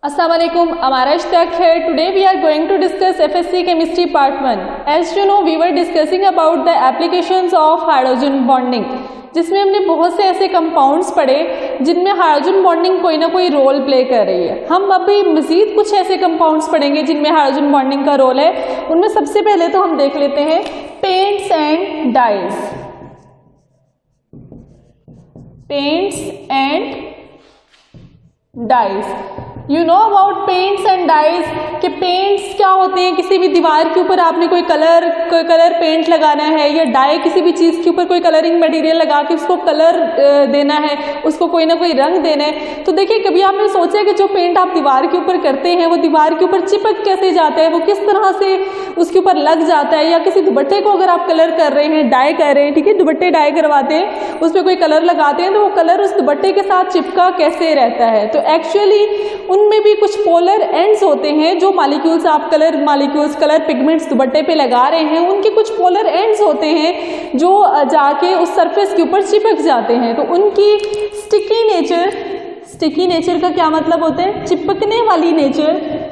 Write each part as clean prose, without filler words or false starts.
अस्सलाम वालेकुम, हमारा इश्तियाक है। Today we are going to discuss FSc chemistry part 1। As you know we were discussing about the applications of hydrogen bonding, जिसमें हमने बहुत से ऐसे कंपाउंड्स पढ़े जिनमें हाइड्रोजन बॉन्डिंग कोई ना कोई रोल प्ले कर रही है। हम अभी मजीद कुछ ऐसे कंपाउंड्स पढ़ेंगे जिनमें हाइड्रोजन बॉन्डिंग का रोल है। उनमें सबसे पहले तो हम देख लेते हैं paints and dyes. Paints and dyes, you know about paints and dyes कि पेंट्स क्या होते हैं। किसी भी दीवार के ऊपर आपने कोई कलर पेंट लगाना है, या डाई किसी भी चीज़ के ऊपर कोई कलरिंग मटेरियल लगा के उसको कलर देना है, उसको कोई ना कोई रंग देना है। तो देखिए, कभी आपने सोचा कि जो पेंट आप दीवार के ऊपर करते हैं वो दीवार के ऊपर चिपक कैसे जाता है, वो किस तरह से उसके ऊपर लग जाता है। या किसी दुपट्टे को अगर आप कलर कर रहे हैं, डाई कर रहे हैं, ठीक है, दुपट्टे डाई करवाते हैं, उस पर कोई कलर लगाते हैं, तो वो कलर उस दुपट्टे के साथ चिपका कैसे रहता है। तो एक्चुअली उनमें भी कुछ पोलर एंड्स होते हैं। जो मॉलिक्यूल्स आप कलर पिगमेंट्स दुपट्टे पे लगा रहे हैं, उनके कुछ पोलर एंड्स होते हैं जो जाके उस सरफेस के ऊपर चिपक जाते हैं। तो उनकी स्टिकी नेचर का क्या मतलब होता है? चिपकने वाली नेचर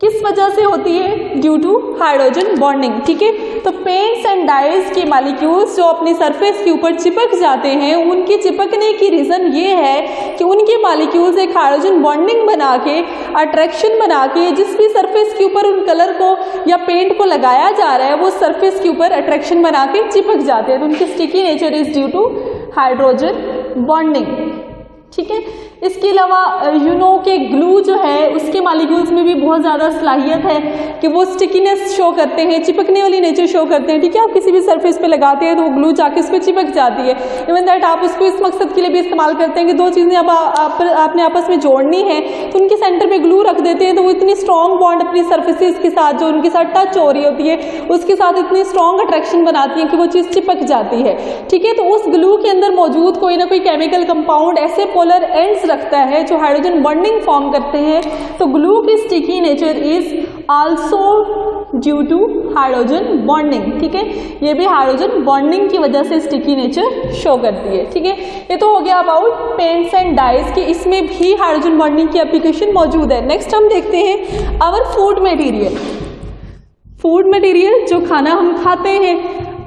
किस वजह से होती है? Due to hydrogen bonding. ठीक है, तो पेंट्स एंड डाइज के मॉलिक्यूल्स जो अपनी सरफेस के ऊपर चिपक जाते हैं, उनके चिपकने की रीज़न ये है कि उनके मॉलिक्यूल्स एक हाइड्रोजन बॉन्डिंग बना के, अट्रैक्शन बना के, जिस भी सरफेस के ऊपर उन कलर को या पेंट को लगाया जा रहा है वो सरफेस के ऊपर अट्रैक्शन बना के चिपक जाते हैं। तो उनकी sticky nature is due to hydrogen bonding. ठीक है, इसके अलावा यू नो के ग्लू जो है उसके मॉलिक्यूल्स में भी बहुत ज़्यादा सलाहियत है कि वो स्टिकीनेस शो करते हैं, चिपकने वाली नेचर शो करते हैं। ठीक है, आप किसी भी सरफेस पे लगाते हैं तो वो ग्लू जाके उस पर चिपक जाती है। इवन दैट आप उसको इस मकसद के लिए भी इस्तेमाल करते हैं कि दो चीज़ें अब आपने आपस में जोड़नी है तो उनके सेंटर पे ग्लू रख देते हैं, तो वो इतनी स्ट्रॉन्ग बॉन्ड अपनी सर्फेसिस के साथ जो उनके साथ टच हो रही होती है उसके साथ इतनी स्ट्रॉन्ग अट्रैक्शन बनाती है कि वो चीज़ चिपक जाती है। ठीक है, तो उस ग्लू के अंदर मौजूद कोई ना कोई केमिकल कंपाउंड ऐसे पोलर एंड्स रखता है जो हाइड्रोजन बॉन्डिंग फॉर्म करते हैं। तो ग्लू की sticky nature is also due to hydrogen bonding. ठीक है, ये भी हाइड्रोजन बॉन्डिंग की वजह से स्टिकी नेचर शो करती है। ठीक है, ये तो हो गया अबाउट पेंट्स एंड डाइज कि इसमें भी हाइड्रोजन बॉन्डिंग की एप्लीकेशन मौजूद है। नेक्स्ट हम देखते हैं our food material. Food material जो खाना हम खाते हैं,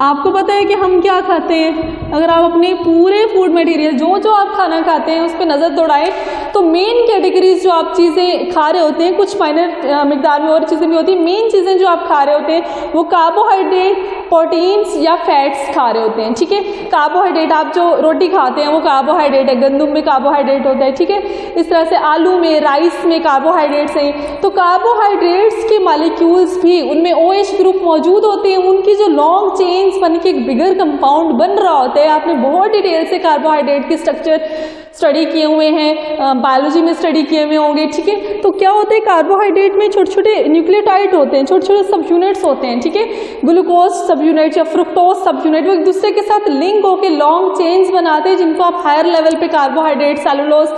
आपको पता है कि हम क्या खाते हैं। अगर आप अपने पूरे फूड मटेरियल जो आप खाना खाते हैं उस पर नज़र दौड़ाएं तो मेन कैटेगरीज जो आप चीज़ें खा रहे होते हैं, कुछ माइनर मिकदार में और चीज़ें भी होती हैं, मेन चीज़ें जो आप खा रहे होते हैं वो कार्बोहाइड्रेट, प्रोटीन्स या फैट्स खा रहे होते हैं। ठीक है, कार्बोहाइड्रेट आप जो रोटी खाते हैं वो कार्बोहाइड्रेट है, गंदम में कार्बोहाइड्रेट होता है। ठीक है, इस तरह से आलू में, राइस में कार्बोहाइड्रेट्स हैं। तो कार्बोहाइड्रेट्स के मॉलिक्यूल्स भी उनमें OH ग्रुप मौजूद होते हैं। उनकी जो लॉन्ग चेन्स बन के एक बिगर कंपाउंड बन रहा होता है। आपने बहुत डिटेल से कार्बोहाइड्रेट के स्ट्रक्चर स्टडी किए हुए हैं, बायोलॉजी में स्टडी किए हुए होंगे। ठीक है, तो क्या होता है कार्बोहाइड्रेट में छोटे छोटे न्यूक्लियोटाइड होते हैं, छोटे छोटे सब यूनिट्स होते हैं। ठीक है, ग्लूकोज सब यूनिट या फ्रुक्टोज सब यूनिट, वो एक दूसरे के साथ लिंक होकर लॉन्ग चेन्स बनाते हैं जिनको आप हायर लेवल पे कार्बोहाइड्रेट, सेलुलोज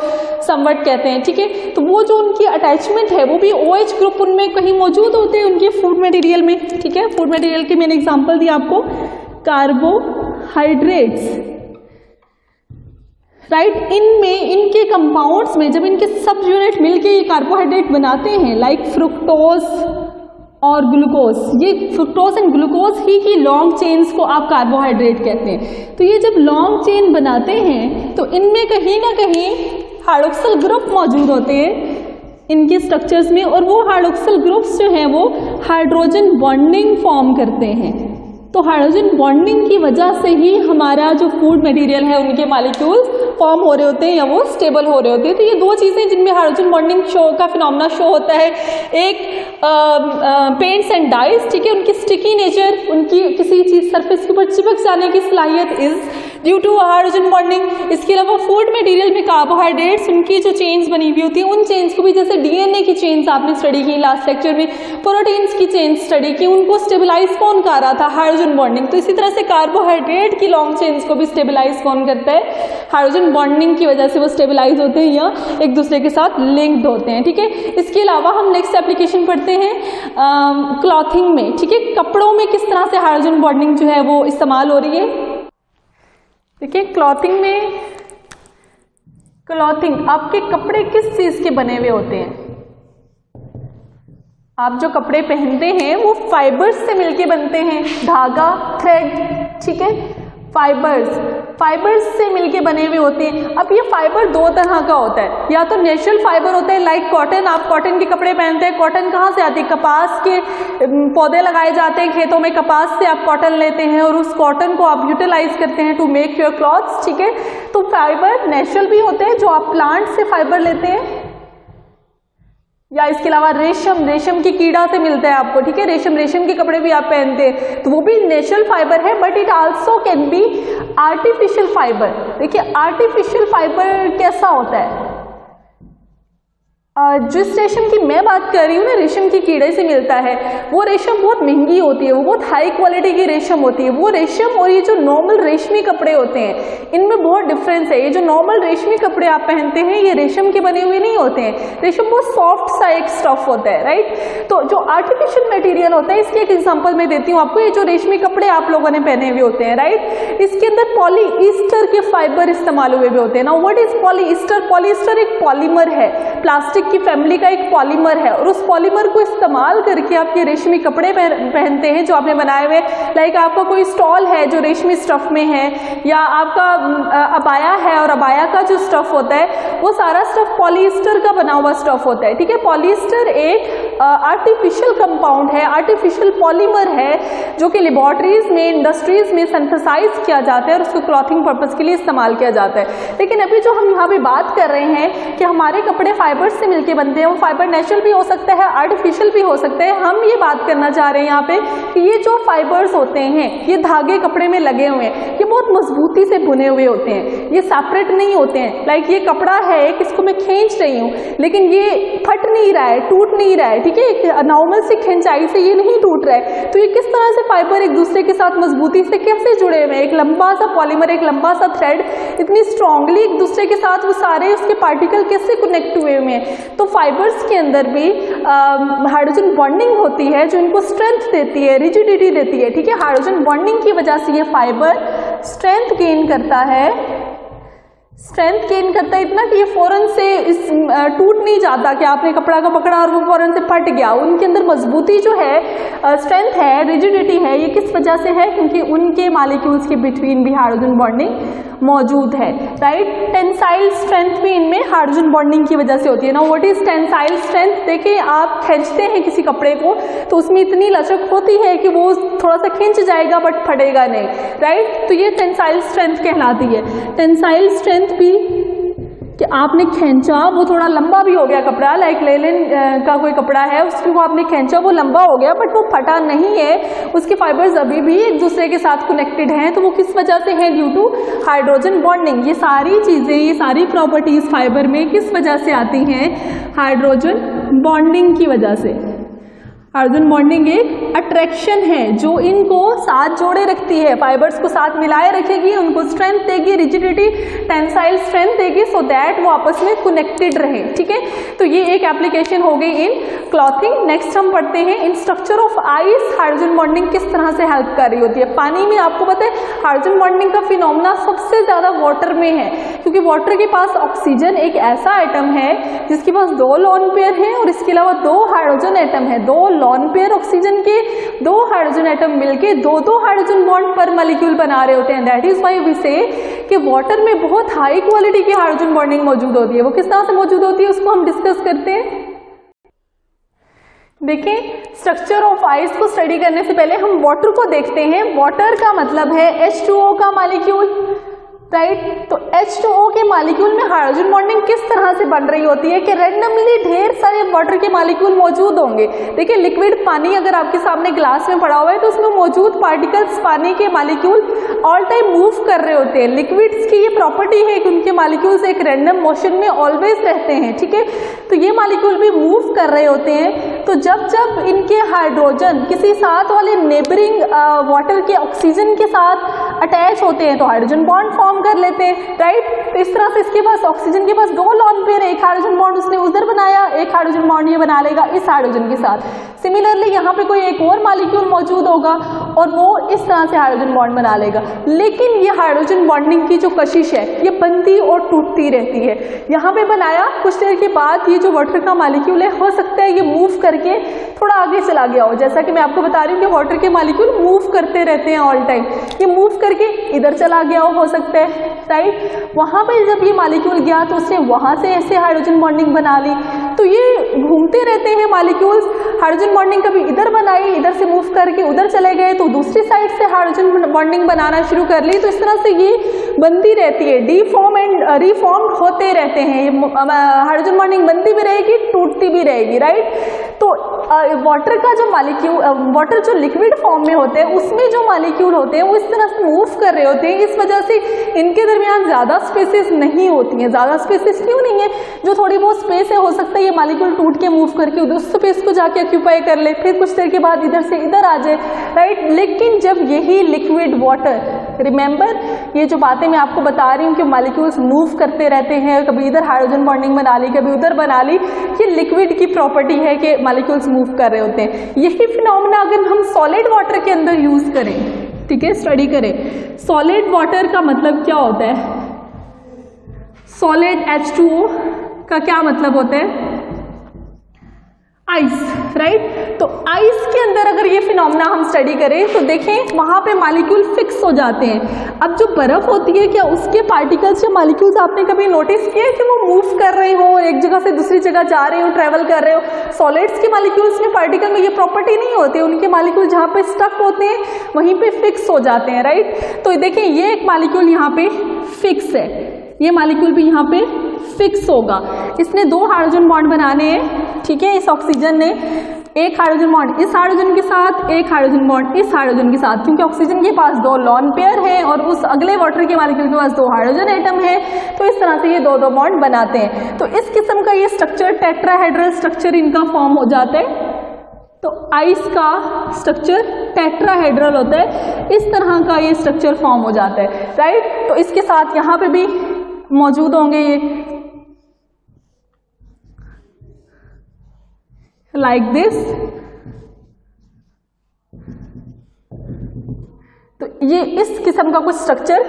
समवट कहते हैं। ठीक है, तो वो जो उनकी अटैचमेंट है वो भी OH ग्रुप उनमें कहीं मौजूद होते हैं उनके फूड मटेरियल में। ठीक है, फूड मटेरियल की मैंने एग्जाम्पल दी आपको, कार्बोहाइड्रेट्स, राइट। इनमें इनके कंपाउंड्स में जब इनके सब यूनिट मिलके ये कार्बोहाइड्रेट बनाते हैं, लाइक फ्रुक्टोज और ग्लूकोज, ये फ्रुक्टोज एंड ग्लूकोज ही की लॉन्ग चेन्स को आप कार्बोहाइड्रेट कहते हैं। तो ये जब लॉन्ग चेन बनाते हैं तो इनमें कहीं ना कहीं हाइड्रोक्सिल ग्रुप मौजूद होते हैं इनके स्ट्रक्चर्स में, और वो हाइड्रोक्सिल ग्रुप्स जो हैं वो हाइड्रोजन बॉन्डिंग फॉर्म करते हैं। तो हाइड्रोजन बॉन्डिंग की वजह से ही हमारा जो फूड मटेरियल है उनके मॉलिक्यूल्स फॉर्म हो रहे होते हैं या वो स्टेबल हो रहे होते हैं। तो ये दो चीज़ें जिनमें हाइड्रोजन बॉन्डिंग शो का फिनोमेना शो होता है, एक पेंट्स एंड डाइज। ठीक है, उनकी स्टिकी नेचर, उनकी किसी चीज़ सरफेस के ऊपर चिपक जाने की सलाहियत is due to hydrogen bonding. इसके अलावा फूड मटेरियल में कार्बोहाइड्रेट्स, उनकी जो चेन्स बनी हुई होती है उन चेन्स को भी, जैसे DNA की चेन्स आपने स्टडी की लास्ट लेक्चर में, प्रोटीन्स की चेन्स स्टडी की, उनको स्टेबलाइज कौन कर रहा था? Hydrogen bonding. तो इसी तरह से कार्बोहाइड्रेट की लॉन्ग चेन्स को भी स्टेबलाइज कौन करता है? हाइड्रोजन बॉन्डिंग की वजह से वो स्टेबलाइज होते हैं या एक दूसरे के साथ लिंक्ड होते हैं। ठीक है, इसके अलावा हम नेक्स्ट एप्लीकेशन पढ़ते हैं क्लॉथिंग में। ठीक है, कपड़ों में किस तरह से हाइड्रोजन बॉन्डिंग जो है वो इस्तेमाल हो रही है। देखिए, क्लॉथिंग में, क्लॉथिंग आपके कपड़े किस चीज़ के बने हुए होते हैं? आप जो कपड़े पहनते हैं वो फाइबर्स से मिलके बनते हैं, धागा, थ्रेड, ठीक है, फाइबर्स से मिलके बने हुए होते हैं। अब ये फाइबर दो तरह का होता है, या तो नेचुरल फाइबर होता है लाइक कॉटन, आप कॉटन के कपड़े पहनते हैं, कॉटन कहाँ से आती है, कपास के पौधे लगाए जाते हैं खेतों में, कपास से आप कॉटन लेते हैं और उस कॉटन को आप यूटिलाइज करते हैं टू मेक योर क्लॉथ्स, ठीक है। तो फाइबर नेचुरल भी होते हैं जो आप प्लांट से फाइबर लेते हैं, या इसके अलावा रेशम की कीड़ा से मिलता है आपको, ठीक है, रेशम के कपड़े भी आप पहनते हैं तो वो भी नेचुरल फाइबर है, but it also can be artificial fibre. देखिए आर्टिफिशियल फाइबर कैसा होता है, जिस रेशम की मैं बात कर रही हूँ ना, रेशम की कीड़े से मिलता है, वो रेशम बहुत महंगी होती है, वो बहुत हाई क्वालिटी की रेशम होती है। वो रेशम और ये जो नॉर्मल रेशमी कपड़े होते हैं इनमें बहुत डिफरेंस है। ये जो नॉर्मल रेशमी कपड़े आप पहनते हैं ये रेशम के बने हुए नहीं होते हैं, रेशम बहुत सॉफ्ट सा एक स्टफ होता है, राइट। तो जो आर्टिफिशियल मटेरियल होता है, इसकी एक एग्जांपल मैं देती हूँ आपको। ये जो रेशमी कपड़े आप लोगों ने पहने हुए होते हैं, राइट, इसके अंदर पॉलीईस्टर के फाइबर इस्तेमाल हुए हुए होते हैं। Now what is polyester? Polyester एक पॉलीमर है, प्लास्टिक की फैमिली का एक पॉलीमर है, और उस पॉलीमर को इस्तेमाल करके आप ये रेशमी कपड़े पहनते हैं जो आपने बनाए हुए। लाइक आपका कोई स्टॉल है जो रेशमी स्टफ में है, या आपका अबाया है और अबाया का जो स्टफ होता है वो सारा स्टफ पॉलीएस्टर का बना हुआ स्टफ होता है, ठीक है। पॉलीएस्टर एक आर्टिफिशियल कंपाउंड है, आर्टिफिशियल पॉलीमर है जो कि लेबोरेटरीज में, इंडस्ट्रीज में सिंथेसाइज किया जाता है और उसको क्लॉथिंग पर्पस के लिए इस्तेमाल किया जाता है। लेकिन अभी जो हम यहाँ पे बात कर रहे हैं कि हमारे कपड़े फाइबर से मिलके बनते हैं, वो फाइबर नेचुरल भी हो सकता है, आर्टिफिशियल भी हो सकता है। हम ये बात करना चाह रहे हैं यहाँ पे कि ये जो फाइबर्स होते हैं, ये धागे कपड़े में लगे हुए हैं, ये बहुत मजबूती से बुने हुए होते हैं, ये सेपरेट नहीं होते हैं। लाइक ये कपड़ा है, इसको मैं खींच रही हूँ लेकिन ये फट नहीं रहा है, टूट नहीं रहा है, ठीक है, एक नॉर्मल से खिंचाई से ये नहीं टूट रहा है। तो ये किस तरह से फाइबर एक दूसरे के साथ मजबूती से कैसे जुड़े हुए हैं? एक लंबा सा पॉलीमर, एक लंबा सा थ्रेड इतनी स्ट्रांगली एक दूसरे के साथ वो सारे उसके पार्टिकल कैसे कनेक्ट हुए हुए हैं? तो फाइबर्स के अंदर भी हाइड्रोजन बॉन्डिंग होती है जो इनको स्ट्रेंथ देती है, रिजिडिटी देती है, ठीक है। हाइड्रोजन बॉन्डिंग की वजह से ये फाइबर स्ट्रेंथ गेन करता है, इतना कि ये फौरन से टूट नहीं जाता कि आपने कपड़ा का पकड़ा और वो फौरन से फट गया। उनके अंदर मजबूती जो है, स्ट्रेंथ है, रिजिडिटी है, ये किस वजह से है? क्योंकि उनके मॉलिक्यूल्स के बिटवीन भी हाइड्रोजन बॉन्डिंग मौजूद है, राइट। टेंसाइल स्ट्रेंथ भी इनमें हाइड्रोजन बॉन्डिंग की वजह से होती है ना। What is tensile strength? देखिए आप खींचते हैं किसी कपड़े को तो उसमें इतनी लचक होती है कि वो थोड़ा सा खींच जाएगा बट फटेगा नहीं, राइट। तो ये टेंसाइल स्ट्रेंथ कहलाती है। टेंसाइल स्ट्रेंथ भी कि आपने खींचा, वो थोड़ा लंबा भी हो गया कपड़ा, लाइक लेलिन का कोई कपड़ा है उसको आपने खींचा, वो लंबा हो गया बट वो फटा नहीं है, उसके फाइबर्स अभी भी एक दूसरे के साथ कनेक्टेड हैं। तो वो किस वजह से है? Due to hydrogen bonding. ये सारी चीज़ें, ये सारी प्रॉपर्टीज फाइबर में किस वजह से आती हैं? हाइड्रोजन बॉन्डिंग की वजह से। हाइड्रोजन बॉन्डिंग एक अट्रैक्शन है जो इनको साथ जोड़े रखती है, फाइबर्स को साथ मिलाए रखेगी, उनको स्ट्रेंथ देगी, रिजिडिटी, टेंसाइल स्ट्रेंथ देगी, सो दैट वो आपस में कनेक्टेड रहे, ठीक है। तो ये एक एप्लीकेशन हो गई इन क्लॉथिंग। नेक्स्ट हम पढ़ते हैं इन structure of ice hydrogen bonding किस तरह से हेल्प कर रही होती है। पानी में आपको पता है हाइड्रोजन बॉन्डिंग का फिनोमेना सबसे ज्यादा वाटर में है, क्योंकि वाटर के पास ऑक्सीजन एक ऐसा एटम है जिसके पास 2 लोन पेयर है और इसके अलावा 2 हाइड्रोजन एटम है। 2 लोन पेयर ऑक्सीजन के, 2 हाइड्रोजन एटम मिलके 2 हाइड्रोजन बॉन्ड पर मॉलिक्यूल बना रहे होते हैं। दैट इज व्हाई वी से कि वाटर में बहुत हाई क्वालिटी की हाइड्रोजन बॉन्डिंग मौजूद होती है। वो किस तरह से मौजूद होती है उसको हम डिस्कस करते हैं। देखिए स्ट्रक्चर ऑफ आइस को स्टडी करने से पहले हम वाटर को देखते हैं। वाटर का मतलब है H2O का मॉलिक्यूल, राइट। तो H2O के मॉलिक्यूल में हाइड्रोजन बॉन्डिंग किस तरह से बन रही होती है कि रैंडमली ढेर सारे वाटर के मॉलिक्यूल मौजूद होंगे। देखिए लिक्विड पानी अगर आपके सामने ग्लास में पड़ा हुआ है तो उसमें मौजूद पार्टिकल्स, पानी के मॉलिक्यूल ऑल टाइम मूव कर रहे होते हैं। लिक्विड्स की ये प्रॉपर्टी है कि उनके मॉलिक्यूल्स एक रैंडम मोशन में ऑलवेज रहते हैं, ठीक है। तो ये मॉलिक्यूल भी मूव कर रहे होते हैं। तो जब जब इनके हाइड्रोजन किसी साथ वाले नेबरिंग वाटर के ऑक्सीजन के साथ अटैच होते हैं तो हाइड्रोजन बॉन्ड फॉर्म कर लेते हैं, राइट। तो इस तरह से इसके पास ऑक्सीजन के पास 2 लोन पेयर है, एक हाइड्रोजन बॉन्ड उसने उधर बनाया, एक हाइड्रोजन बॉन्ड ये बना लेगा इस हाइड्रोजन के साथ। सिमिलरली यहाँ पे कोई एक और मॉलिक्यूल मौजूद होगा और वो इस तरह से हाइड्रोजन बॉन्ड बना लेगा। लेकिन ये हाइड्रोजन बॉन्डिंग की जो कशिश है ये बनती और टूटती रहती है। यहाँ पे बनाया, कुछ देर के बाद ये जो वाटर का मॉलिक्यूल है हो सकता है ये मूव करके थोड़ा आगे चला गया हो। जैसा कि मैं आपको बता रही हूँ कि वाटर के मॉलिक्यूल मूव करते रहते हैं ऑल टाइम, ये मूव करके इधर चला गया हो सकता है, राइट। वहाँ पे जब ये मॉलिक्यूल गया तो उसने वहाँ से ऐसे हाइड्रोजन बॉन्डिंग बना ली। तो ये घूमते रहते हैं मॉलिक्यूल्स, हाइड्रोजन बॉन्डिंग कभी इधर बनाई, इधर से मूव करके उधर चले गए तो दूसरी साइड से हाइड्रोजन बॉन्डिंग बनाना शुरू कर ली। तो इस तरह से ये बनती रहती है, डीफॉर्म एंड रिफॉर्म होते रहते हैं। हाइड्रोजन बॉन्डिंग बनती भी रहेगी, टूटती भी रहेगी, राइट। तो वाटर का जो मॉलिक्यूल, वाटर जो लिक्विड फॉर्म में होते हैं उसमें जो मॉलिक्यूल होते हैं वो इस तरह से मूव कर रहे होते हैं। इस वजह से इनके दरमियान ज़्यादा स्पेसेस नहीं होती हैं। ज़्यादा स्पेसेस क्यों नहीं है? जो थोड़ी बहुत स्पेस है हो सकता है ये मॉलिक्यूल टूट के मूव करके उस स्पेस को जाके ऑक्यूपाई कर ले, फिर कुछ देर के बाद इधर से इधर आ जाए, राइट। लेकिन जब यही लिक्विड वाटर, रिमेंबर ये जो बातें मैं आपको बता रही हूँ कि मॉलिक्यूल्स मूव करते रहते हैं, कभी इधर हाइड्रोजन बॉन्डिंग बना ली, कभी उधर बना ली, ये लिक्विड की प्रॉपर्टी है कि मॉलिक्यूल्स मूव कर रहे होते हैं। यही फिनोमेना अगर हम सॉलिड वाटर के अंदर यूज करें, ठीक है, स्टडी करें, सॉलिड वाटर का मतलब क्या होता है? सॉलिड H2O का क्या मतलब होता है? Ice, right. तो आइस के अंदर अगर ये फिनोमेना हम स्टडी करें तो देखें वहां पे मॉलिक्यूल फिक्स हो जाते हैं। अब जो बर्फ होती है क्या उसके पार्टिकल्स या मॉलिक्यूल्स आपने कभी नोटिस किया कि वो मूव कर रहे हो, एक जगह से दूसरी जगह जा रहे हो, ट्रेवल कर रहे हो? सॉलिड्स के मॉलिक्यूल्स में, पार्टिकल में ये प्रॉपर्टी नहीं होती, उनके मॉलिक्यूल जहाँ पे स्टक होते हैं वहीं पे फिक्स हो जाते हैं, राइट। तो देखें ये एक मॉलिक्यूल यहाँ पे फिक्स है, ये मॉलिक्यूल भी यहाँ पे फिक्स होगा। इसने दो हाइड्रोजन बॉन्ड बनाने हैं, ठीक है। इस ऑक्सीजन ने एक हाइड्रोजन बॉन्ड इस हाइड्रोजन के साथ, एक हाइड्रोजन बॉन्ड इस हाइड्रोजन के साथ, क्योंकि ऑक्सीजन के पास दो लॉन पेयर है और उस अगले वाटर के मॉलिक्यूल के पास दो हाइड्रोजन एटम है। तो इस तरह से ये दो दो बॉन्ड बनाते हैं। तो इस किस्म का ये स्ट्रक्चर, टेट्राहेड्रल स्ट्रक्चर इनका फॉर्म हो जाता है। तो आइस का स्ट्रक्चर टेट्राहेड्रल होता है, इस तरह का ये स्ट्रक्चर फॉर्म हो जाता है, राइट। तो इसके साथ यहाँ पे भी मौजूद होंगे ये लाइक दिस। तो ये इस किस्म का कुछ स्ट्रक्चर,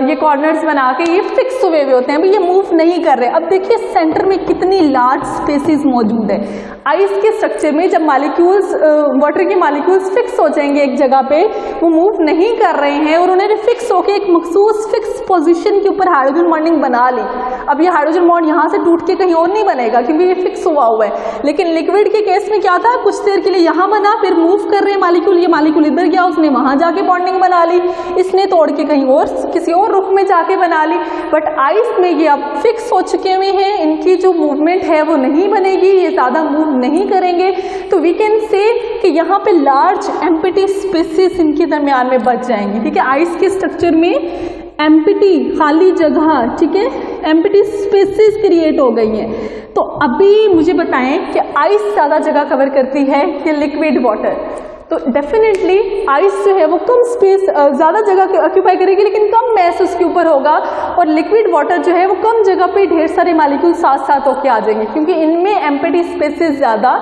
ये कॉर्नर्स बना के ये फिक्स हुए होते हैं, अभी ये मूव नहीं कर रहे। अब देखिए सेंटर में कितनी लार्ज स्पेसेस मौजूद है। आइस के स्ट्रक्चर में जब मॉलिक्यूल्स, वाटर के मॉलिक्यूल्स फिक्स हो जाएंगे एक जगह पे, वो मूव नहीं कर रहे हैं और उन्होंने फिक्स होकर एक मखसूस फिक्स पोजीशन के ऊपर हाइड्रोजन बॉन्डिंग बना ली। अब ये हाइड्रोजन बॉन्ड यहाँ से टूट के कहीं और नहीं बनेगा क्योंकि ये फिक्स हुआ हुआ है। लेकिन लिक्विड के केस में क्या था, कुछ देर के लिए यहाँ बना, फिर मूव कर रहे मॉलिक्यूल, ये मॉलिक्यूल इधर गया, उसने वहां जाके बॉन्डिंग बना ली, इसने तोड़ के कहीं और किसी और रुख में जाके बना ली। बट आइस में ये अब फिक्स हो चुके हुए हैं, इनकी जो मूवमेंट है वो नहीं बनेगी, ये ज्यादा मूव नहीं करेंगे। तो वी कैन से कि यहाँ पे लार्ज एम्प्टी स्पेसेस इनके दरमियान में बच जाएंगी, ठीक है। आइस के स्ट्रक्चर में एम्प्टी, खाली जगह, ठीक है, एम्प्टी स्पेसेस क्रिएट हो गई हैं। तो अभी मुझे बताएं कि आइस ज्यादा जगह कवर करती है कि लिक्विड वाटर? तो डेफिनेटली आइस जो है वो कम स्पेस, ज़्यादा जगह ऑक्यूपाई करेगी लेकिन कम मैस उसके ऊपर होगा, और लिक्विड वाटर जो है वो कम जगह पे ढेर सारे मॉलिक्यूल साथ साथ होके आ जाएंगे क्योंकि इनमें एम्प्टी स्पेसेस ज़्यादा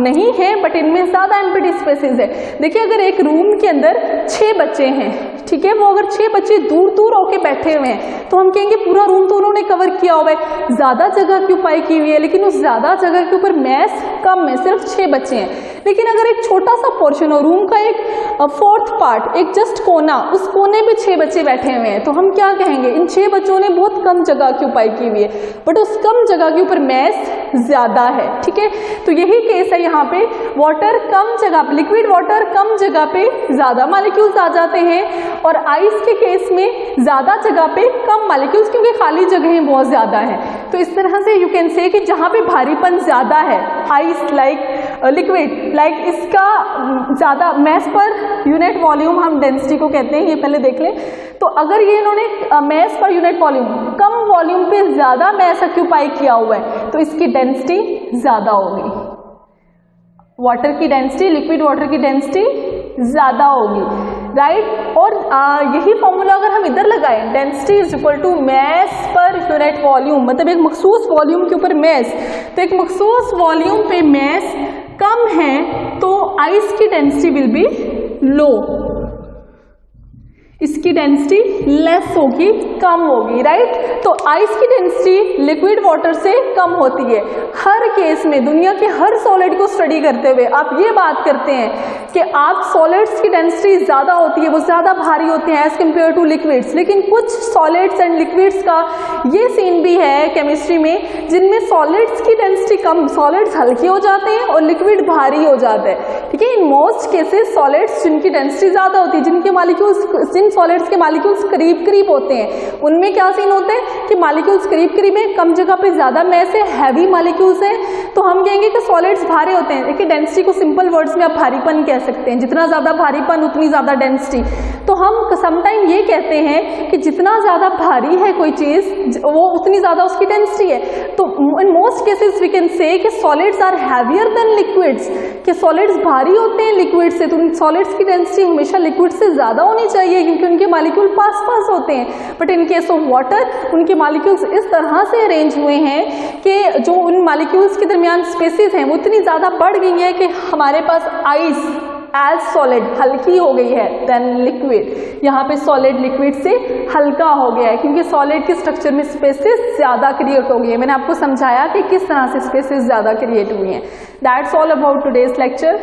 नहीं है बट इनमें ज़्यादा एम्प्टी स्पेसेस है। देखिए अगर एक रूम के अंदर 6 बच्चे हैं, ठीक है, वो अगर 6 बच्चे दूर दूर होके बैठे हुए हैं तो हम कहेंगे पूरा रूम तो उन्होंने कवर किया हुआ है, ज़्यादा जगह ऑक्यूपाई की हुई है, लेकिन उस ज़्यादा जगह के ऊपर मैस कम है, सिर्फ 6 बच्चे हैं। लेकिन अगर एक छोटा सा पोर्शन हो, रूम का एक 4th पार्ट, एक जस्ट कोना, उस कोने पे 6 बच्चे बैठे हुए हैं, तो हम क्या कहेंगे, इन 6 बच्चों ने बहुत कम जगह ऑक्यूपाई की हुई है बट उस कम जगह के ऊपर मैस ज्यादा है, ठीक है। तो यही केस है यहाँ पे, वाटर कम जगह पे, लिक्विड वाटर कम जगह पे ज्यादा मॉलिक्यूल्स आ जाते हैं, और आइस के केस में ज्यादा जगह पे कम मॉलिक्यूल्स क्योंकि खाली जगहें बहुत ज्यादा है। तो इस तरह से यू कैन से कि जहाँ पे भारीपन ज्यादा है, आइस लाइक लिक्विड लाइक, इसका ज्यादा मैस पर यूनिट वॉल्यूम हम डेंसिटी को कहते हैं, ये पहले देख लें। तो अगर ये इन्होंने मैस पर यूनिट वॉल्यूम, कम वॉल्यूम पे ज्यादा मैस ऑक्यूपाई किया हुआ है तो इसकी डेंसिटी ज्यादा होगी, वाटर की डेंसिटी, लिक्विड वाटर की डेंसिटी ज्यादा होगी। राइट। और यही फॉर्मूला अगर हम इधर लगाएं, density is equal to mass per unit volume, मतलब एक मखसूस वॉल्यूम के ऊपर मैस, तो एक मखसूस वॉल्यूम पे मैस कम है तो आइस की डेंसिटी विल बी लो, इसकी डेंसिटी लेस होगी, कम होगी, राइट। तो आइस की डेंसिटी लिक्विड वाटर से कम होती है। हर केस में दुनिया के हर सॉलिड को स्टडी करते हुए आप ये बात करते हैं कि आप सॉलिड्स की डेंसिटी ज़्यादा होती है, वो ज़्यादा भारी होते हैं एज कम्पेयर टू लिक्विड्स, लेकिन कुछ सॉलिड्स एंड लिक्विड्स का ये सीन भी है केमिस्ट्री में जिनमें सॉलिड्स की डेंसिटी कम, सॉलिड्स हल्के हो जाते हैं और लिक्विड भारी हो जाता है, ठीक है। इन मोस्ट केसेस सॉलिड्स जिनकी डेंसिटी ज़्यादा होती है, जिनके मॉलिक्यूल्स, जिन सॉलिड्स के मॉलिक्यूल्स करीब करीब होते हैं, उनमें क्या सीन होते हैं कि मॉलिक्यूल्स करीब करीब है, कम जगह पे ज्यादा मैस है, हैवी मॉलिक्यूल्स हैं, तो हम कहेंगे कि सॉलिड्स भारी होते हैं। देखिए डेंसिटी को सिंपल वर्ड्स में आप भारीपन कह सकते हैं, जितना ज्यादा भारीपन उतनी ज्यादा डेंसिटी। तो हम समटाइम ये कहते हैं कि जितना ज्यादा भारी है कोई चीज वो उतनी ज्यादा उसकी डेंसिटी है। तो in most cases we can say कि solids are heavier than liquids, कि सॉलिड्स भारी होते हैं लिक्विड से, तो सॉलिड्स की डेंसिटी हमेशा लिक्विड से ज्यादा होनी चाहिए क्योंकि उनके मॉलिक्यूल पास पास होते हैं। But in case of water उनके मॉलिक्यूल्स इस तरह से अरेंज हुए हैं कि जो उन मॉलिक्यूल्स के दरमियान स्पेसेस हैं वो इतनी ज़्यादा बढ़ गई है कि हमारे पास आइस एज सॉलिड हल्की हो गई है देन लिक्विड। यहाँ पे सॉलिड लिक्विड से हल्का हो गया है क्योंकि सॉलिड के स्ट्रक्चर में स्पेसेस ज़्यादा क्रिएट हो गई है। मैंने आपको समझाया कि किस तरह से स्पेसेस ज़्यादा क्रिएट हुई हैं। That's all about today's lecture.